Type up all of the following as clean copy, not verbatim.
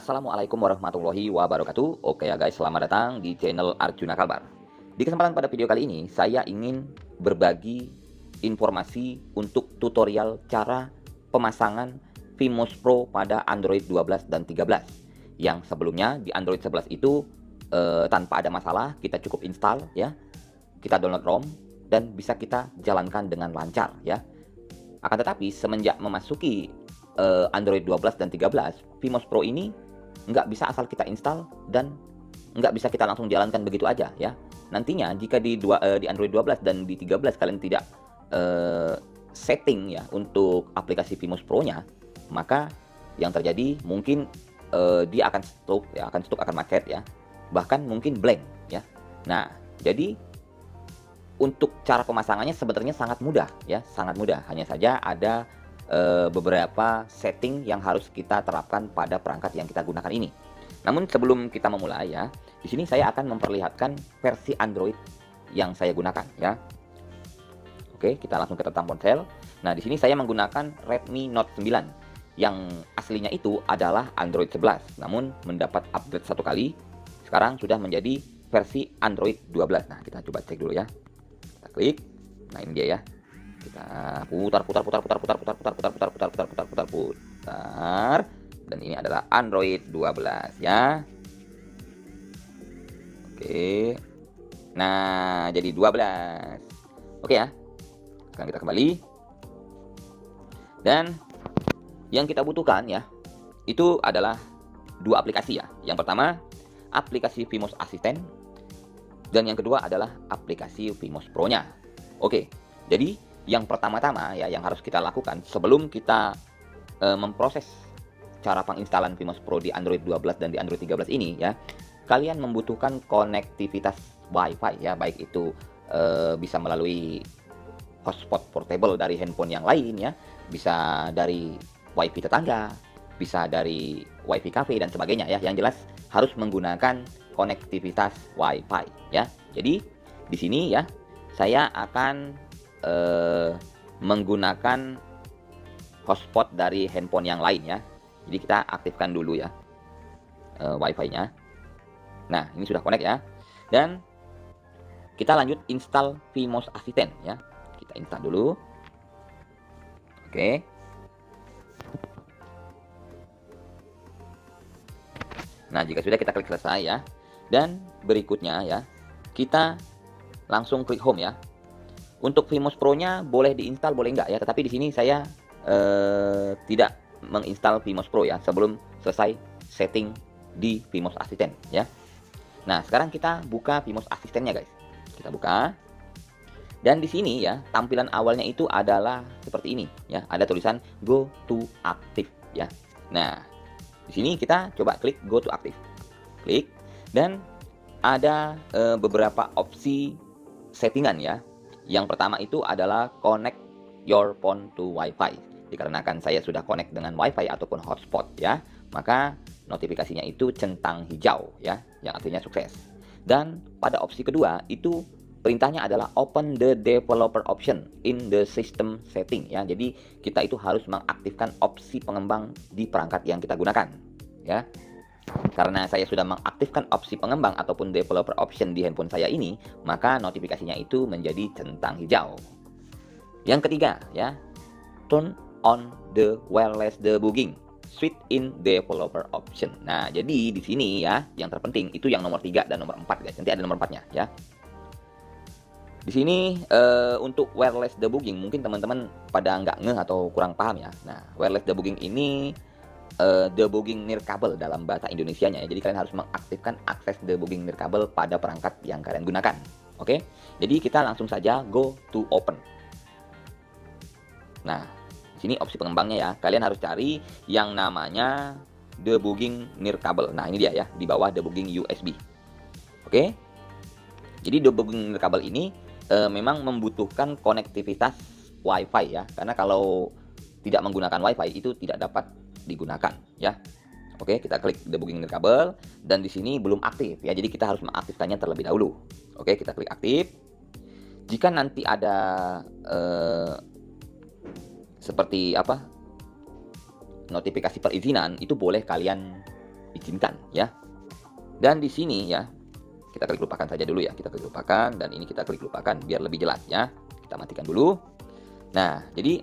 Assalamualaikum warahmatullahi wabarakatuh. Oke ya guys, selamat datang di channel Arjuna Kalbar. Di kesempatan pada video kali ini, saya ingin berbagi informasi untuk tutorial cara pemasangan Vimos Pro pada Android 12 dan 13. Yang sebelumnya di Android 11 itu tanpa ada masalah, kita cukup install ya. Kita download ROM dan bisa kita jalankan dengan lancar ya. Akan tetapi semenjak memasuki Android 12 dan 13, Vimos Pro ini nggak bisa asal kita install dan nggak bisa kita langsung jalankan begitu aja ya. Nantinya jika di Android 12 dan di 13 kalian tidak setting ya untuk aplikasi Vimos Pro-nya, maka yang terjadi mungkin dia akan stuck ya, akan macet ya, bahkan mungkin blank ya. Nah, jadi untuk cara pemasangannya sebenarnya sangat mudah ya, sangat mudah. Hanya saja ada beberapa setting yang harus kita terapkan pada perangkat yang kita gunakan ini. Namun sebelum kita memulai ya, di sini saya akan memperlihatkan versi Android yang saya gunakan ya. Oke, kita langsung ke tentang ponsel. Nah, di sini saya menggunakan Redmi Note 9 yang aslinya itu adalah Android 11, namun mendapat upgrade satu kali. Sekarang sudah menjadi versi Android 12. Nah, kita coba cek dulu ya. Kita klik. Nah, ini dia ya. Kita putar. Dan ini adalah Android 12 ya. Oke. Nah, jadi 12. Oke ya. Sekarang kita kembali. Dan yang kita butuhkan ya, itu adalah dua aplikasi ya. Yang pertama, aplikasi Vimos Assistant. Dan yang kedua adalah aplikasi Vimos Pro-nya. Oke. Jadi yang pertama-tama ya yang harus kita lakukan sebelum kita memproses cara penginstalan Vimos Pro di Android 12 dan di Android 13 ini ya, kalian membutuhkan konektivitas Wi-Fi ya, baik itu bisa melalui hotspot portable dari handphone yang lain ya, bisa dari Wi-Fi tetangga, bisa dari Wi-Fi cafe dan sebagainya ya. Yang jelas harus menggunakan konektivitas Wi-Fi ya. Jadi di sini ya saya akan menggunakan hotspot dari handphone yang lain ya. Jadi kita aktifkan dulu ya Wi-Fi-nya. Nah, ini sudah connect ya. Dan kita lanjut install Vimos Assistant ya. Kita install dulu. Oke. Nah, jika sudah kita klik selesai ya. Dan berikutnya ya, kita langsung klik home ya. Untuk Vimos Pro-nya boleh diinstal, boleh enggak ya. Tetapi di sini saya tidak menginstal Vimos Pro ya sebelum selesai setting di Vimos Assistant ya. Nah, sekarang kita buka Vimos Assistant-nya guys. Kita buka. Dan di sini ya, tampilan awalnya itu adalah seperti ini ya. Ada tulisan Go to Active ya. Nah, di sini kita coba klik Go to Active. Klik dan ada beberapa opsi settingan ya. Yang pertama itu adalah connect your phone to Wi-Fi. Dikarenakan saya sudah connect dengan Wi-Fi ataupun hotspot ya, maka notifikasinya itu centang hijau ya, yang artinya sukses. Dan pada opsi kedua itu perintahnya adalah open the developer option in the system setting ya. Jadi kita itu harus mengaktifkan opsi pengembang di perangkat yang kita gunakan ya. Karena saya sudah mengaktifkan opsi pengembang ataupun developer option di handphone saya ini, maka notifikasinya itu menjadi centang hijau. Yang ketiga ya, turn on the wireless debugging switch in developer option. Nah, jadi di sini ya, yang terpenting itu yang nomor 3 dan nomor 4 guys. Nanti ada nomor 4-nya ya. Di sini untuk wireless debugging mungkin teman-teman pada nggak ngeh atau kurang paham ya. Nah, wireless debugging ini debugging nirkabel dalam bahasa Indonesianya ya. Jadi kalian harus mengaktifkan akses debugging nirkabel pada perangkat yang kalian gunakan. Oke. Jadi kita langsung saja go to open. Nah, di sini opsi pengembangnya ya. Kalian harus cari yang namanya debugging nirkabel. Nah, ini dia ya, di bawah debugging USB. Oke. Jadi debugging nirkabel ini memang membutuhkan konektivitas Wi-Fi ya. Karena kalau tidak menggunakan Wi-Fi itu tidak dapat digunakan ya. Oke, kita klik debugging nirkabel dan di sini belum aktif ya. Jadi kita harus mengaktifkannya terlebih dahulu. Oke, kita klik aktif. Jika nanti ada seperti apa? Notifikasi perizinan itu boleh kalian diizinkan ya. Dan di sini ya, kita klik lupakan saja dulu ya. Kita klik lupakan dan ini kita klik lupakan biar lebih jelas ya. Kita matikan dulu. Nah, jadi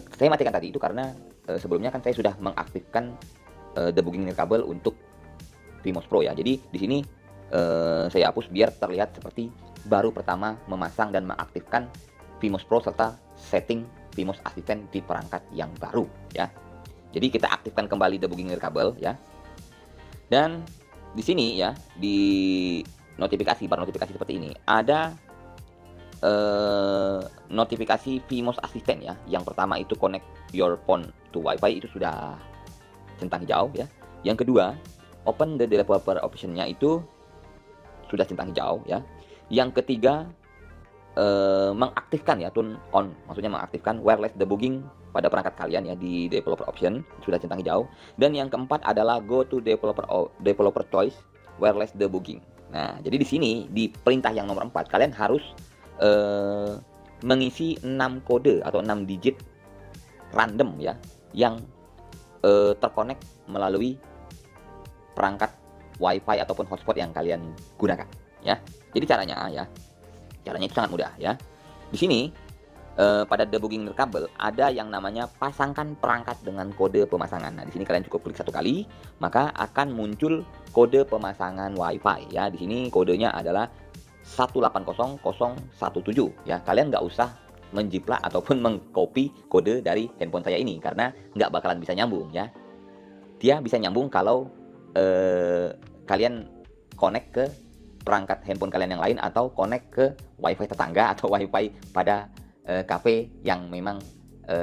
saya matikan tadi itu karena sebelumnya kan saya sudah mengaktifkan debugging nirkabel untuk Vimos Pro ya. Jadi di sini saya hapus biar terlihat seperti baru pertama memasang dan mengaktifkan Vimos Pro serta setting Vimos Assistant di perangkat yang baru ya. Jadi kita aktifkan kembali debugging nirkabel ya. Dan di sini ya, di notifikasi, bar notifikasi seperti ini ada notifikasi Vimos Assistant ya. Yang pertama itu connect your phone to Wi-Fi, itu sudah centang hijau ya. Yang kedua, open the developer option-nya itu sudah centang hijau ya. Yang ketiga, mengaktifkan ya, turn on, maksudnya mengaktifkan wireless debugging pada perangkat kalian ya di developer option, sudah centang hijau. Dan yang keempat adalah go to developer choice wireless debugging. Nah, jadi di sini di perintah yang nomor 4 kalian harus mengisi 6 kode atau 6 digit random ya yang terkonek melalui perangkat Wi-Fi ataupun hotspot yang kalian gunakan ya. Jadi caranya itu sangat mudah ya. Di sini pada debugging nirkabel ada yang namanya pasangkan perangkat dengan kode pemasangan. Nah, di sini kalian cukup klik 1 kali, maka akan muncul kode pemasangan Wi-Fi ya. Di sini kodenya adalah 180017 ya. Kalian nggak usah menjiplak ataupun mengcopy kode dari handphone saya ini karena nggak bakalan bisa nyambung ya. Dia bisa nyambung kalau kalian connect ke perangkat handphone kalian yang lain atau connect ke Wi-Fi tetangga atau Wi-Fi pada cafe yang memang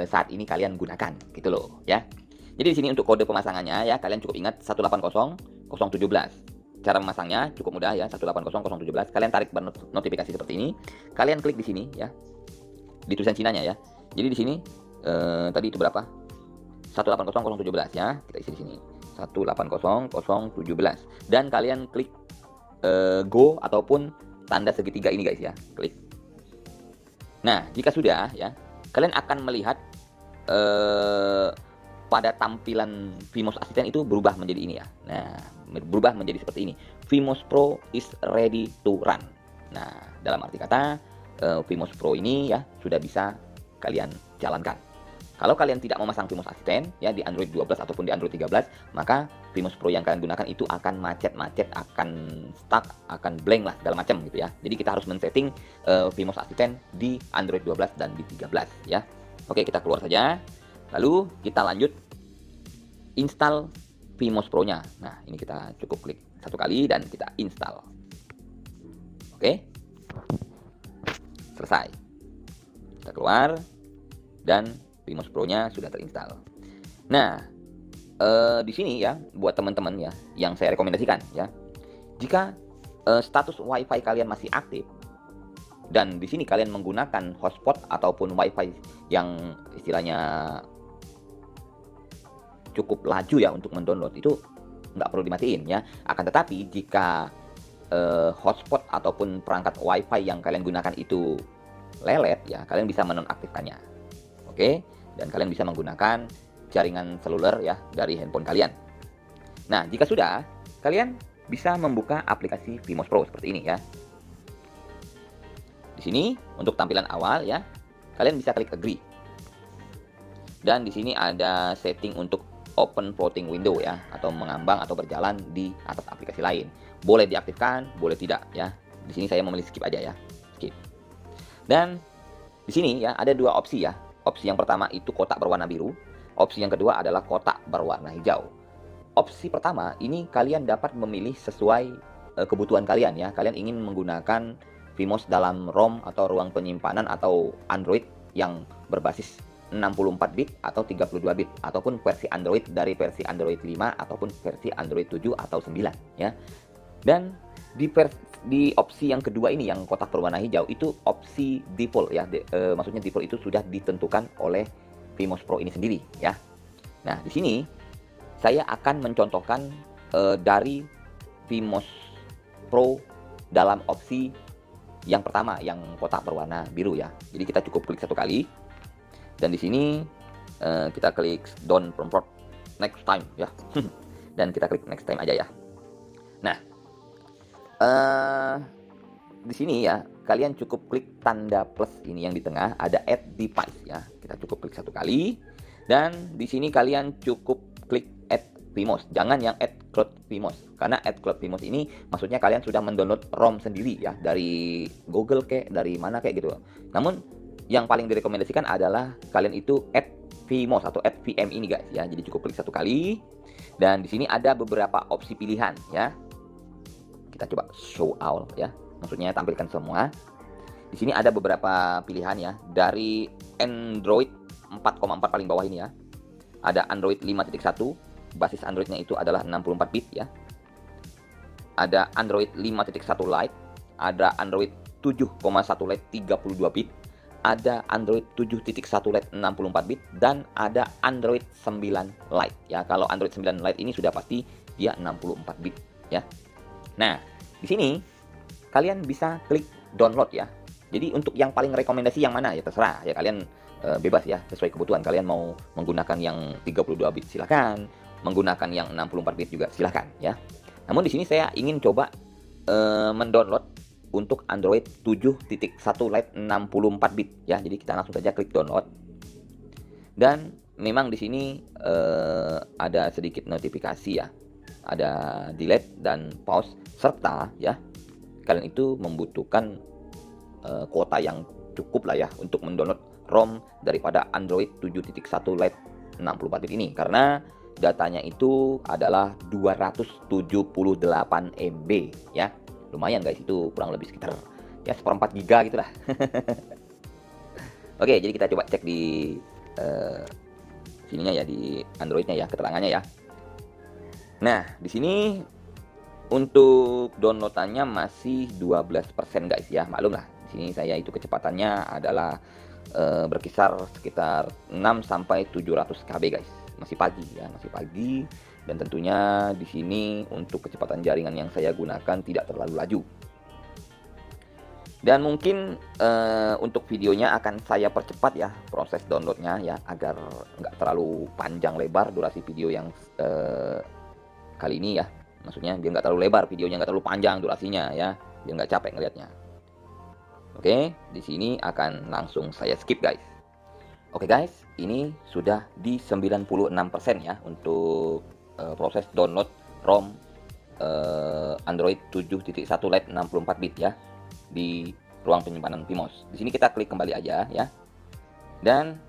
saat ini kalian gunakan gitu loh ya. Jadi di sini untuk kode pemasangannya ya, kalian cukup ingat 180017. Cara memasangnya cukup mudah ya, 180017. Kalian tarik notifikasi seperti ini. Kalian klik di sini ya. Di tulisan Cinanya ya. Jadi di sini tadi itu berapa? 180017 ya. Kita isi di sini. 180017 dan kalian klik go ataupun tanda segitiga ini guys ya. Klik. Nah, jika sudah ya, kalian akan melihat pada tampilan Vimos Assistant itu berubah menjadi ini ya. Nah, berubah menjadi seperti ini. Vimos Pro is ready to run. Nah, dalam arti kata Vimos Pro ini ya sudah bisa kalian jalankan. Kalau kalian tidak memasang Vimos Assistant ya di Android 12 ataupun di Android 13, maka Vimos Pro yang kalian gunakan itu akan macet-macet, akan stuck, akan blank lah segala macam gitu ya. Jadi kita harus men-setting Vimos Assistant di Android 12 dan di 13 ya. Oke, kita keluar saja. Lalu kita lanjut install Vimos Pro-nya. Nah, ini kita cukup klik 1 kali dan kita install. Oke. Selesai. Kita keluar dan Vimos Pro-nya sudah terinstall. Nah, di sini ya buat teman-teman ya yang saya rekomendasikan ya. Jika status Wi-Fi kalian masih aktif dan di sini kalian menggunakan hotspot ataupun Wi-Fi yang istilahnya cukup laju ya untuk mendownload, itu nggak perlu dimatiin ya. Akan tetapi jika hotspot ataupun perangkat Wi-Fi yang kalian gunakan itu lelet ya, kalian bisa menonaktifkannya. Oke, dan kalian bisa menggunakan jaringan seluler ya dari handphone kalian. Nah, jika sudah, kalian bisa membuka aplikasi Vimos Pro seperti ini ya. Di sini untuk tampilan awal ya, kalian bisa klik agree. Dan di sini ada setting untuk open floating window ya, atau mengambang atau berjalan di atas aplikasi lain. Boleh diaktifkan, boleh tidak ya. Di sini saya memilih skip aja ya. Skip. Dan di sini ya ada 2 opsi ya. Opsi yang pertama itu kotak berwarna biru. Opsi yang kedua adalah kotak berwarna hijau. Opsi pertama ini kalian dapat memilih sesuai kebutuhan kalian ya. Kalian ingin menggunakan Vimos dalam ROM atau ruang penyimpanan atau Android yang berbasis 64 bit atau 32 bit ataupun versi Android dari versi Android 5 ataupun versi Android 7 atau 9 ya. Dan di opsi yang kedua ini yang kotak berwarna hijau itu opsi default ya. Maksudnya default itu sudah ditentukan oleh Vimos Pro ini sendiri ya. Nah, di sini saya akan mencontohkan dari Vimos Pro dalam opsi yang pertama yang kotak berwarna biru ya. Jadi kita cukup klik 1 kali. Dan di sini kita klik don't prompt next time ya. dan kita klik next time aja ya. Nah, di sini ya, kalian cukup klik tanda plus ini yang di tengah, ada add device ya. Kita cukup klik 1 kali, dan di sini kalian cukup klik add Vmos. Jangan yang add cloud Vmos, karena add cloud Vmos ini maksudnya kalian sudah mendownload ROM sendiri ya, dari Google kayak dari mana kayak gitu. Namun yang paling direkomendasikan adalah kalian itu add Vmos atau add VM ini guys ya. Jadi cukup klik 1 kali, dan di sini ada beberapa opsi pilihan ya. Kita coba show all ya. Maksudnya tampilkan semua. Di sini ada beberapa pilihan ya. Dari Android 4,4 paling bawah ini ya. Ada Android 5.1, basis Androidnya itu adalah 64 bit ya. Ada Android 5.1 Lite, ada Android 7,1 Lite 32 bit, ada Android 7.1 Lite 64 bit, dan ada Android 9 Lite ya. Kalau Android 9 Lite ini sudah pasti dia 64 bit ya. Nah, di sini kalian bisa klik download ya. Jadi untuk yang paling rekomendasi yang mana ya terserah ya, kalian bebas ya, sesuai kebutuhan. Kalian mau menggunakan yang 32 bit silakan, menggunakan yang 64 bit juga silakan ya. Namun di sini saya ingin coba mendownload untuk Android 7.1 Lite 64 bit ya. Jadi kita langsung saja klik download. Dan memang di sini ada sedikit notifikasi ya. Ada delete dan pause, serta ya kalian itu membutuhkan kuota yang cukup lah ya untuk mendownload ROM daripada Android 7.1 Lite 64 bit ini, karena datanya itu adalah 278 MB ya. Lumayan guys, itu kurang lebih sekitar ya 1/4 giga gitu lah. Oke, jadi kita coba cek di sininya ya, di Androidnya ya, keterangannya ya. Nah, di sini untuk downloadannya masih 12% guys ya. Maklum lah, di sini saya itu kecepatannya adalah berkisar sekitar 6 sampai 700 KB guys. Masih pagi ya, masih pagi, dan tentunya di sini untuk kecepatan jaringan yang saya gunakan tidak terlalu laju. Dan mungkin untuk videonya akan saya percepat ya proses downloadnya ya, agar nggak terlalu panjang lebar durasi video yang kali ini ya. Maksudnya biar nggak terlalu lebar videonya, nggak terlalu panjang durasinya ya, biar nggak capek ngelihatnya. Oke, di sini akan langsung saya skip guys. Oke guys, ini sudah di 96% ya untuk proses download ROM Android 7.1 Lite 64 bit ya di ruang penyimpanan Vmos. Di sini kita klik kembali aja ya. Dan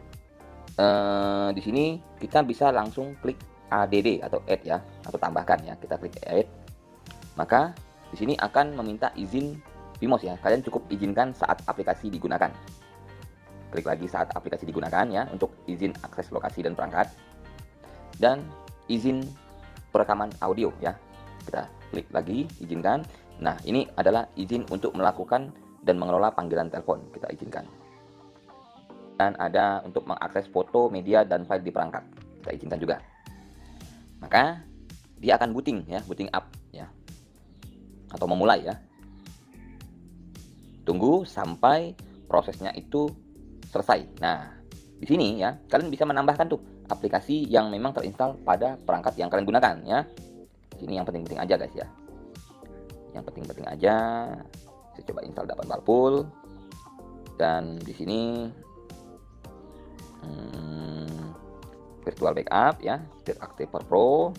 di sini kita bisa langsung klik add atau add ya, atau tambahkan ya. Kita klik add. Maka di sini akan meminta izin Vmos ya. Kalian cukup izinkan saat aplikasi digunakan. Klik lagi saat aplikasi digunakan ya, untuk izin akses lokasi dan perangkat. Dan izin perekaman audio ya. Kita klik lagi izinkan. Nah, ini adalah izin untuk melakukan dan mengelola panggilan telepon. Kita izinkan. Dan ada untuk mengakses foto, media, dan file di perangkat. Kita izinkan juga. Maka dia akan booting ya, booting up ya, atau memulai ya. Tunggu sampai prosesnya itu selesai. Nah, di sini ya kalian bisa menambahkan tuh aplikasi yang memang terinstall pada perangkat yang kalian gunakan ya. Di sini yang penting-penting aja guys ya. Yang penting-penting aja. Saya coba install Dapan Balpul. Dan di sini virtual backup ya, State Activer Pro,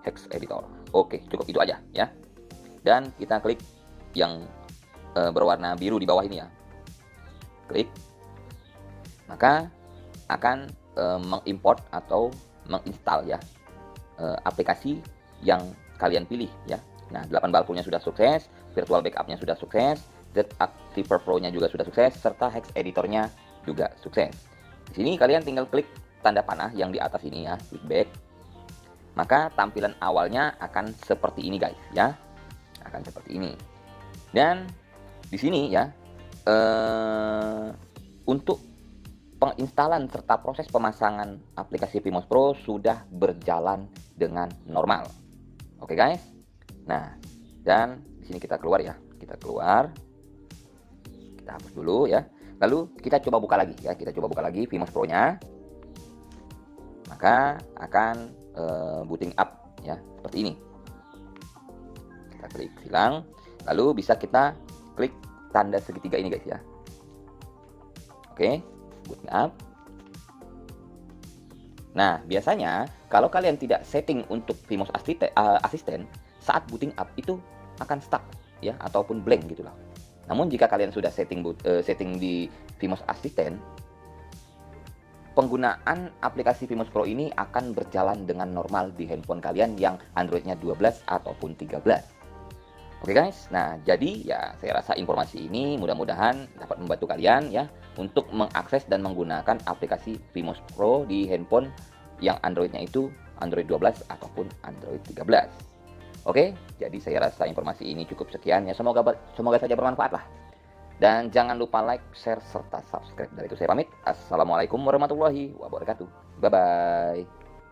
Hex Editor. Oke, cukup itu aja ya. Dan kita klik yang berwarna biru di bawah ini ya. Klik. Maka akan mengimport atau menginstal ya aplikasi yang kalian pilih ya. Nah, 8 balpulnya sudah sukses, virtual backupnya sudah sukses, State Activer Pro-nya juga sudah sukses, serta Hex Editornya juga sukses. Di sini kalian tinggal klik tanda panah yang di atas ini ya, klik back. Maka tampilan awalnya akan seperti ini guys ya, akan seperti ini. Dan di sini ya untuk penginstalan serta proses pemasangan aplikasi Vmos Pro sudah berjalan dengan normal. Oke guys. Nah, dan di sini kita keluar ya, kita keluar, kita hapus dulu ya. Lalu kita coba buka lagi ya, kita coba buka lagi Vmos Pro-nya. Maka akan booting up ya, seperti ini. Kita klik silang, lalu bisa kita klik tanda segitiga ini guys ya. Oke, booting up. Nah, biasanya kalau kalian tidak setting untuk Vimos Assistant, saat booting up itu akan stuck ya, ataupun blank gitu lah. Namun jika kalian sudah setting di Vimos Assistant, penggunaan aplikasi Vimos Pro ini akan berjalan dengan normal di handphone kalian yang Android-nya 12 ataupun 13. Oke guys, nah jadi ya saya rasa informasi ini mudah-mudahan dapat membantu kalian ya untuk mengakses dan menggunakan aplikasi Vimos Pro di handphone yang Android-nya itu Android 12 ataupun Android 13. Oke, jadi saya rasa informasi ini cukup sekian ya, semoga saja bermanfaat lah. Dan jangan lupa like, share, serta subscribe. Dari itu saya pamit. Assalamualaikum warahmatullahi wabarakatuh. Bye-bye.